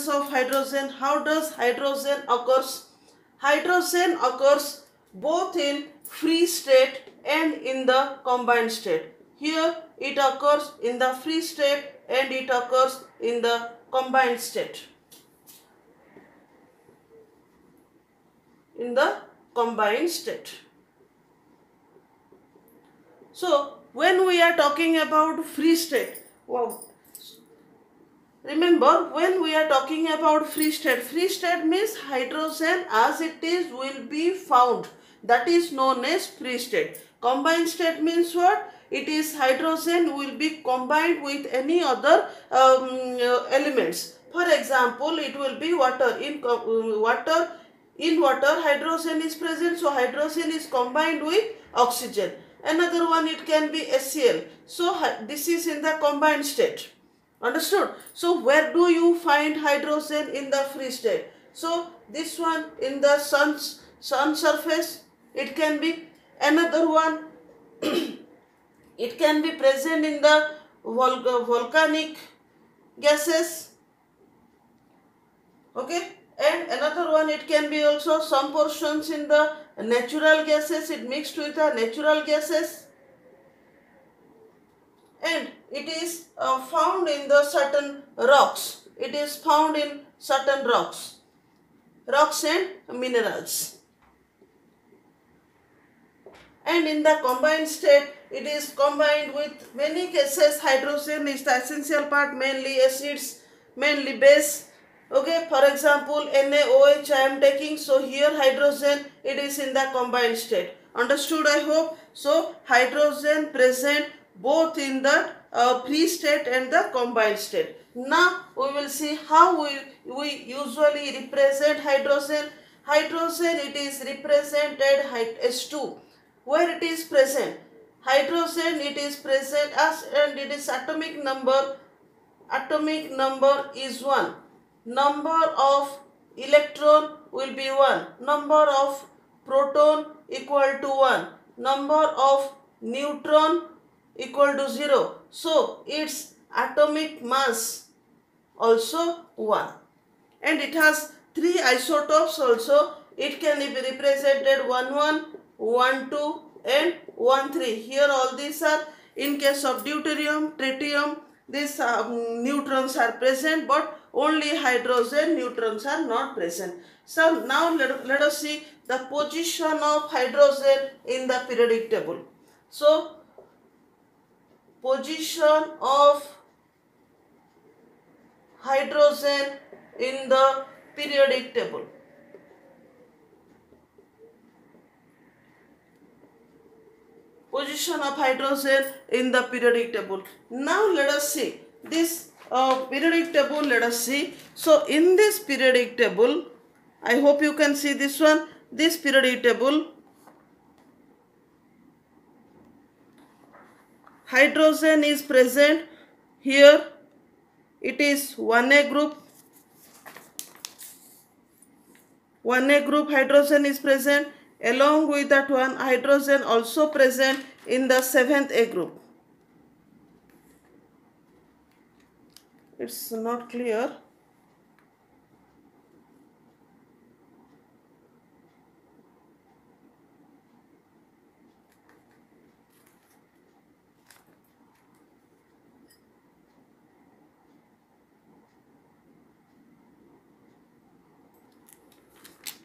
presence of hydrogen. How does hydrogen occurs? Hydrogen occurs both in free state and in the combined state. Here it occurs in the free state and it occurs in the combined state. In the combined state. So when we are talking about free state, remember when we are talking about free state means hydrogen as it is will be found. That is known as free state. Combined state means what? It is hydrogen will be combined with any other elements. For example, it will be water. In water, hydrogen is present, so hydrogen is combined with oxygen. Another one, it can be HCl. So this is in the combined state. Understood? So where do you find hydrogen in the free state? So this one in the sun surface, it can be. Another one, it can be present in the volcanic gases. Okay. And another one, it can be also some portions in the natural gases, it mixed with the natural gases. And it is found in the certain rocks. It is found in certain rocks and minerals. And in the combined state, it is combined with many cases. Hydrogen is the essential part, mainly acids, mainly base. Okay, for example, NaOH I am taking, so here hydrogen, it is in the combined state. Understood, I hope? So hydrogen present both in the free state and the combined state. Now we will see how we usually represent hydrogen. Hydrogen, it is represented H2. Where it is present? Hydrogen, it is present as, and it is atomic number. Atomic number is 1. Number of electron will be 1. Number of proton equal to 1. Number of neutron equal to 0. So its atomic mass also 1. And it has 3 isotopes also. It can be represented 1,1, 1,2 and 1,3. Here all these are, in case of deuterium, tritium, these neutrons are present, but only hydrogen neutrons are not present. So now let us see the position of hydrogen in the periodic table. So position of hydrogen in the periodic table. Position of hydrogen in the periodic table. Now let us see this periodic table. Let us see. So in this periodic table, I hope you can see this one. This periodic table, hydrogen is present here. It is 1A group. 1A group hydrogen is present. Along with that one, hydrogen also present in the 7th A group. It's not clear.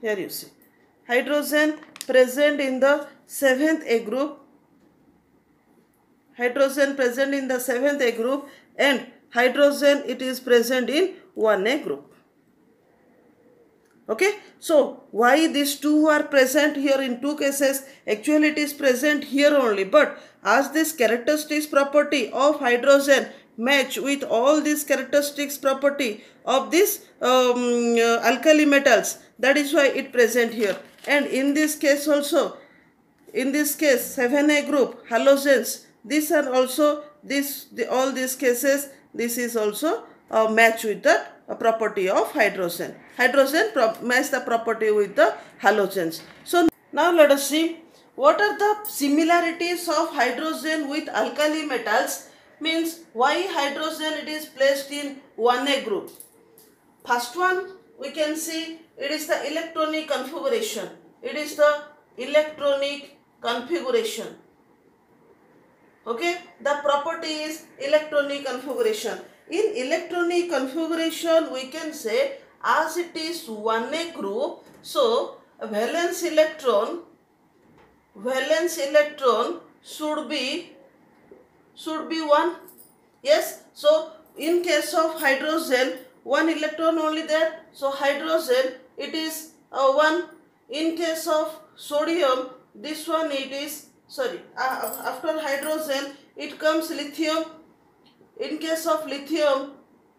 Here you see. Hydrogen present in the 7th A group. Hydrogen present in the 7th A group, and hydrogen it is present in 1A group. Okay. So why these two are present here in two cases? Actually it is present here only, but as this characteristics property of hydrogen match with all these characteristics property of this alkali metals, that is why it present here. And in this case also, in this case 7A group halogens, these are also all these cases, this is also a match with the property of hydrogen. Hydrogen match the property with the halogens. So now let us see what are the similarities of hydrogen with alkali metals, means why hydrogen it is placed in 1A group. First one we can see it is the electronic configuration. It is the electronic configuration. Okay, the property is electronic configuration. In electronic configuration we can say as it is 1a group, so valence electron should be 1. Yes, so in case of hydrogen, one electron only there, so hydrogen it is 1. In case of sodium, this one it is, after hydrogen it comes lithium. In case of lithium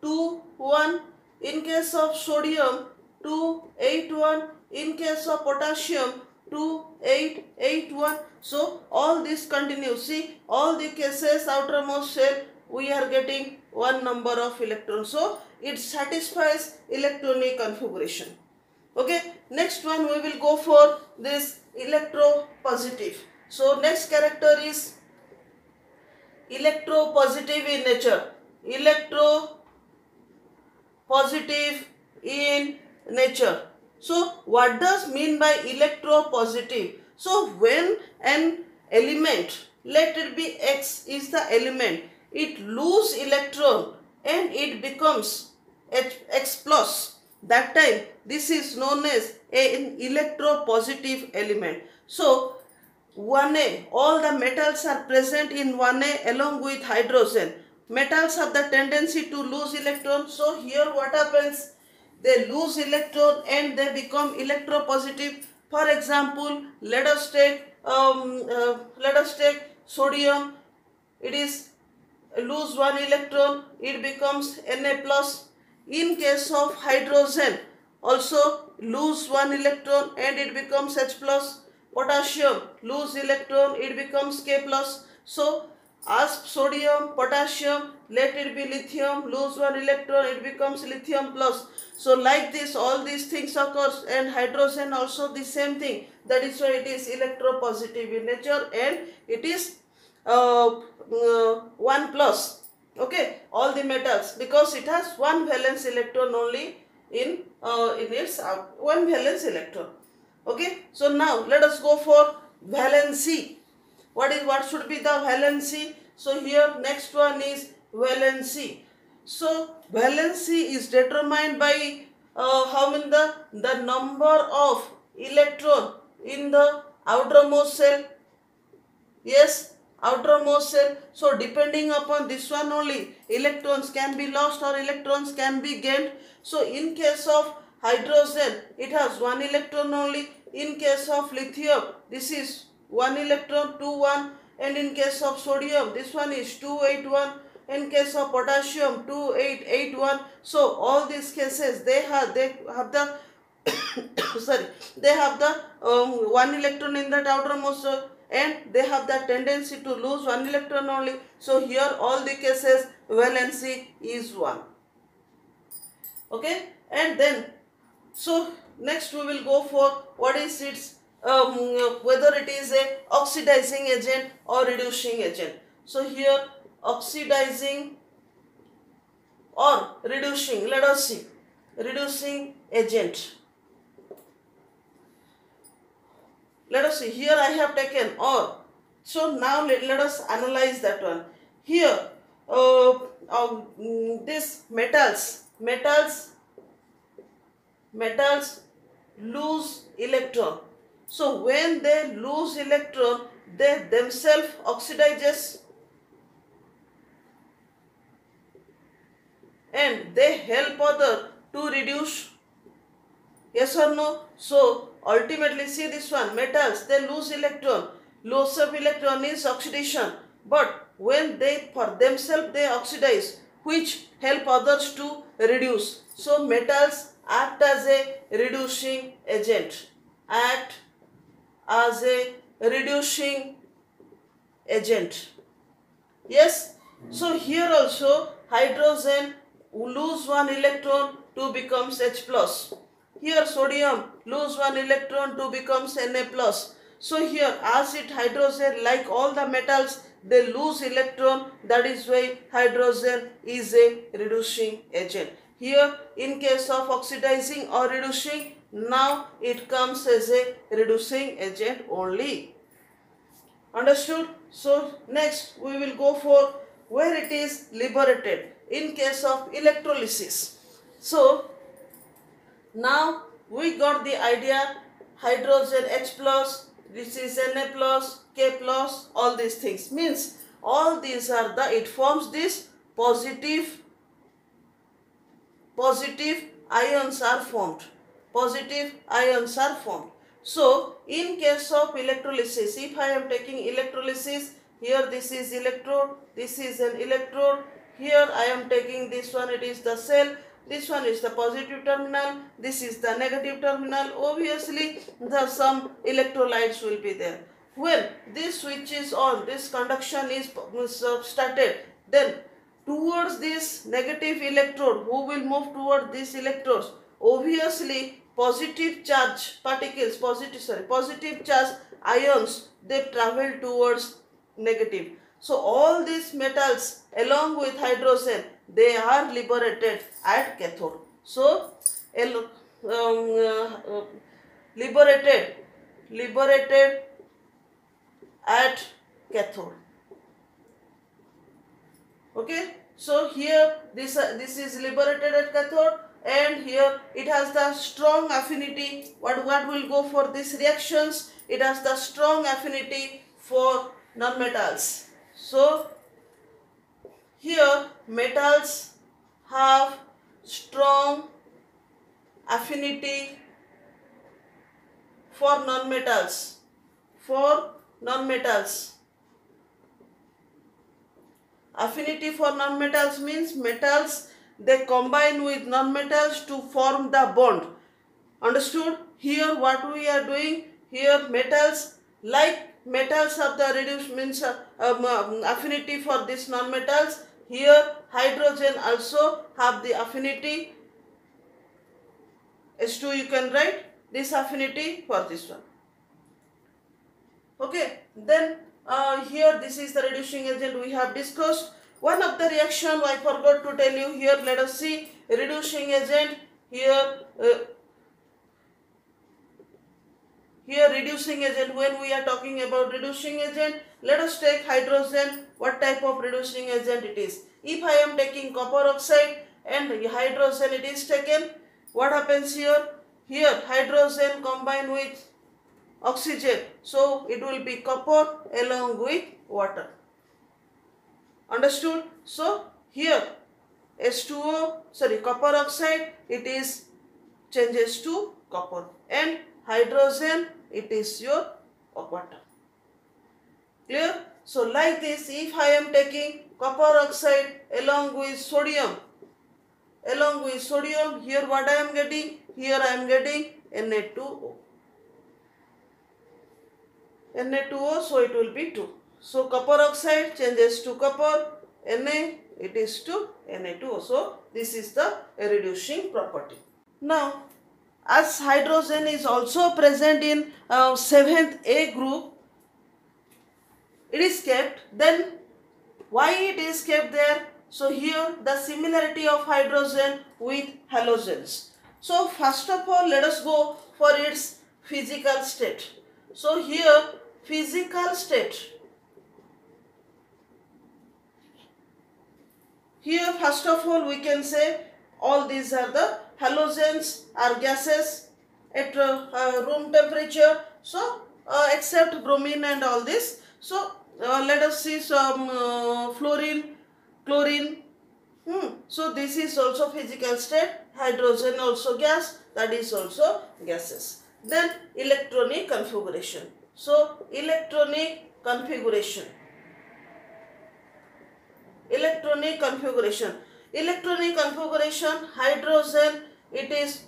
2 1, in case of sodium 2 8 1, in case of potassium 2 8 8 1. So all this continues. See, all the cases outermost shell we are getting one number of electrons. So it satisfies electronic configuration. Okay, next one we will go for this electropositive. So next character is electropositive in nature. Electropositive in nature. So what does mean by electropositive? So when an element, let it be X is the element, it lose electron and it becomes X plus, that time this is known as an electropositive element. So 1a, all the metals are present in 1a along with hydrogen. Metals have the tendency to lose electron. So here what happens? They lose electron and they become electropositive. For example, let us take sodium. It is lose one electron, it becomes Na plus. In case of hydrogen, also lose one electron and it becomes H plus. Potassium, lose electron, it becomes K plus. So as sodium, potassium, let it be lithium, lose one electron, it becomes lithium plus. So like this, all these things occurs, and hydrogen also the same thing. That is why it is electropositive in nature and it is 1 plus. Okay, all the metals, because it has one valence electron only in its one valence electron. Okay, so now let us go for valency. What should be the valency? So here next one is valency. So valency is determined by how many the number of electron in the outermost shell. Yes, outermost shell. So depending upon this one only, electrons can be lost or electrons can be gained. So in case of hydrogen, it has one electron only. In case of lithium, this is one electron, 2 1. And in case of sodium, this one is 2 8 1. In case of potassium, 2 8 8 1. So all these cases they have the they have the one electron in that outermost shell, and they have the tendency to lose one electron only. So here all the cases valency is 1. Okay, and then so next we will go for what is its whether it is a oxidizing agent or reducing agent. So here oxidizing or reducing, let us see, reducing agent. Let us see, here I have taken or. So now let us analyze that one. Here this metals lose electron. So when they lose electron, they themselves oxidizes and they help other to reduce. Yes or no? So ultimately see this one, metals, they lose electron. Loss of electron is oxidation. But when they for themselves they oxidize, which help others to reduce. So metals act as a reducing agent. Act as a reducing agent. Yes. So here also hydrogen lose one electron to becomes H plus. Here sodium lose one electron to becomes Na plus. So here as it hydrogen, like all the metals, they lose electron. That is why hydrogen is a reducing agent. Here in case of oxidizing or reducing, now it comes as a reducing agent only. Understood? So next we will go for where it is liberated in case of electrolysis. So now we got the idea, hydrogen H plus, this is Na plus, K plus, all these things. Means all these are the, it forms this positive ions are formed. Positive ions are formed. So in case of electrolysis, if I am taking electrolysis, here this is electrode, this is an electrode, here I am taking this one, it is the cell, this one is the positive terminal, this is the negative terminal. Obviously some electrolytes will be there. When this switch is on, this conduction is started, then towards this negative electrode, who will move toward these electrodes? Obviously positive charge particles, positive charge ions, they travel towards negative. So all these metals along with hydrogen, they are liberated at cathode. So liberated at cathode. Okay, so here this is liberated at cathode, and here it has the strong affinity. What will go for these reactions? It has the strong affinity for nonmetals. So here metals have strong affinity for nonmetals. Affinity for nonmetals means metals, they combine with nonmetals to form the bond. Understood? Here what we are doing, here metals, like metals have the reduced means affinity for these nonmetals, here hydrogen also have the affinity. H2 you can write this affinity for this one. Okay, then here this is the reducing agent we have discussed. One of the reaction I forgot to tell you here. Let us see reducing agent here. Here reducing agent, when we are talking about reducing agent, let us take hydrogen. What type of reducing agent it is? If I am taking copper oxide and hydrogen it is taken, what happens here? Here hydrogen combine with oxygen, so it will be copper along with water. Understood? So here copper oxide, it is changes to copper, and hydrogen it is your water. Clear? So like this, if I am taking copper oxide along with sodium, here what I am getting? Here I am getting Na2O. Na2O, so it will be 2. So copper oxide changes to copper, Na it is to Na2O. So this is the reducing property. Now as hydrogen is also present in 7th A group, it is kept. Then why it is kept there? So here the similarity of hydrogen with halogens. So first of all let us go for its physical state. So here physical state. Here first of all we can say all these are the halogens are gases at room temperature. So except bromine and all this. So let us see some fluorine, chlorine. So this is also physical state. Hydrogen also gas, that is also gases. Then electronic configuration. So electronic configuration, hydrogen it is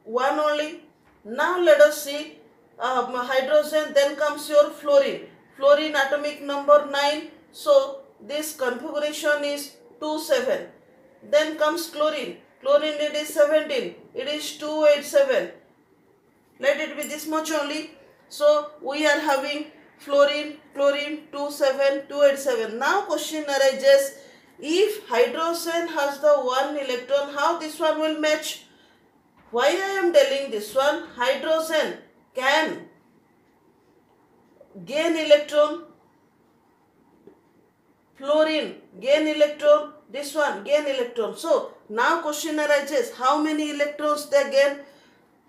one only. Now let us see hydrogen, then comes your fluorine. Fluorine atomic number 9. So this configuration is 2,7. Then comes chlorine. Chlorine it is 17. It is 287. Let it be this much only. So we are having fluorine, chlorine 27, 287. Now question arises, if hydrogen has the one electron, how this one will match? Why I am telling this one? Hydrogen can gain electron, fluorine gain electron, this one gain electron. So now question arises, how many electrons they gain?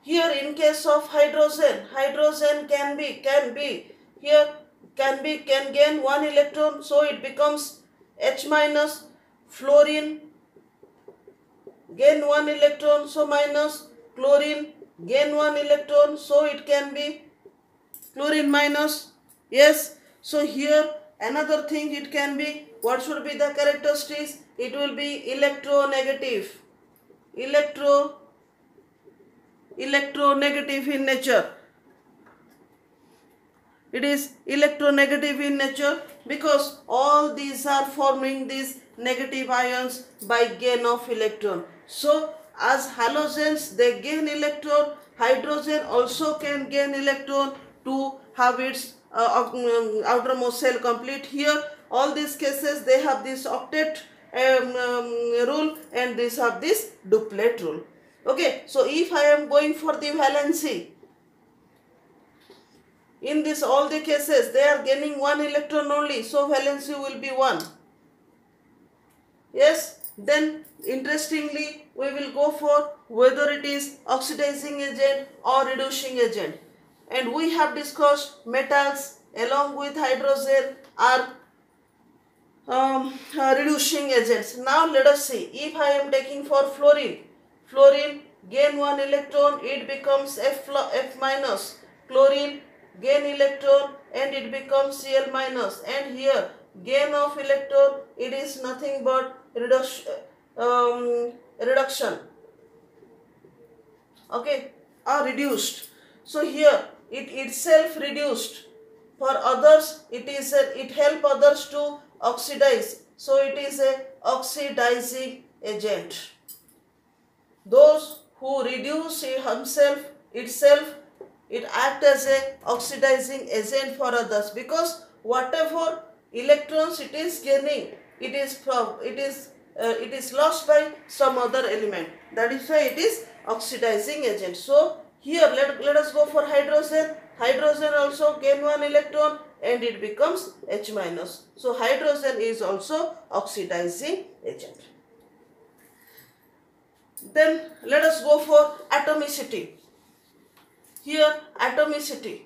Here in case of hydrogen, hydrogen can gain one electron, so it becomes H minus. Fluorine gain one electron, so minus. Chlorine gain one electron, so it can be chlorine minus. Yes, so here another thing it can be, what should be the characteristics? It will be electronegative. Electronegative in nature. It is electronegative in nature because all these are forming these negative ions by gain of electron. So as halogens they gain electron, hydrogen also can gain electron to have its outermost shell complete. Here all these cases they have this octet rule, and these have this duplet rule. Okay, so if I am going for the valency, in this all the cases they are gaining one electron only, so valency will be 1. Yes, then interestingly we will go for whether it is oxidizing agent or reducing agent, and we have discussed metals along with hydrogen are reducing agents. Now let us see, if I am taking for fluorine, fluorine gain one electron, it becomes F minus. Chlorine gain electron and it becomes Cl minus, and here gain of electron, it is nothing but reduction, okay, or reduced. So here it itself reduced. For others it help others to oxidize, so it is a oxidizing agent. Those who reduce itself, it acts as a oxidizing agent for others, because whatever electrons it is gaining, it is lost by some other element. That is why it is oxidizing agent. So here let us go for hydrogen. Hydrogen also gain one electron and it becomes H minus. So hydrogen is also oxidizing agent. Then let us go for atomicity. Here atomicity.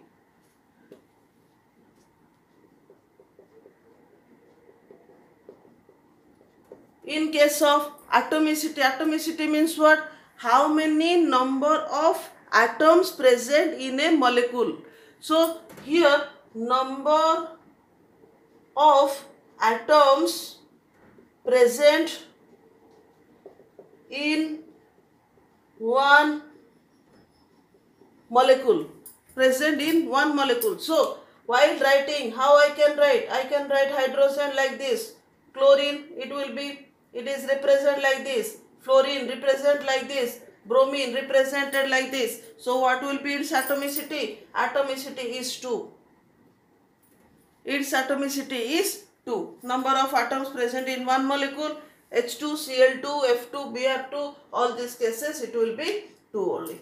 In case of atomicity, atomicity means what? How many number of atoms present in a molecule. So here number of atoms present in one molecule. So while writing, how I can write? I can write hydrogen like this. Chlorine, it is represented like this. Fluorine represented like this. Bromine represented like this. So what will be its atomicity? Atomicity is 2. Its atomicity is 2. Number of atoms present in one molecule, H2, Cl2, F2, Br2, all these cases it will be 2 only.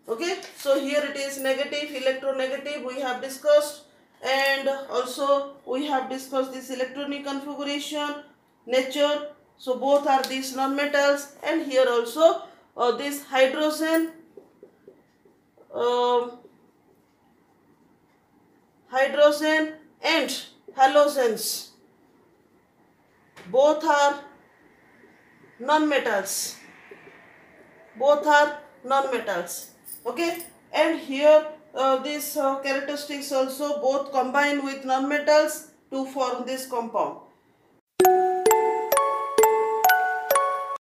Okay, so here it is negative, electronegative we have discussed, and also we have discussed this electronic configuration, nature. So both are these non-metals, and here also this hydrogen and halogens, both are non-metals. Okay, and here these characteristics also both combine with non-metals to form this compound.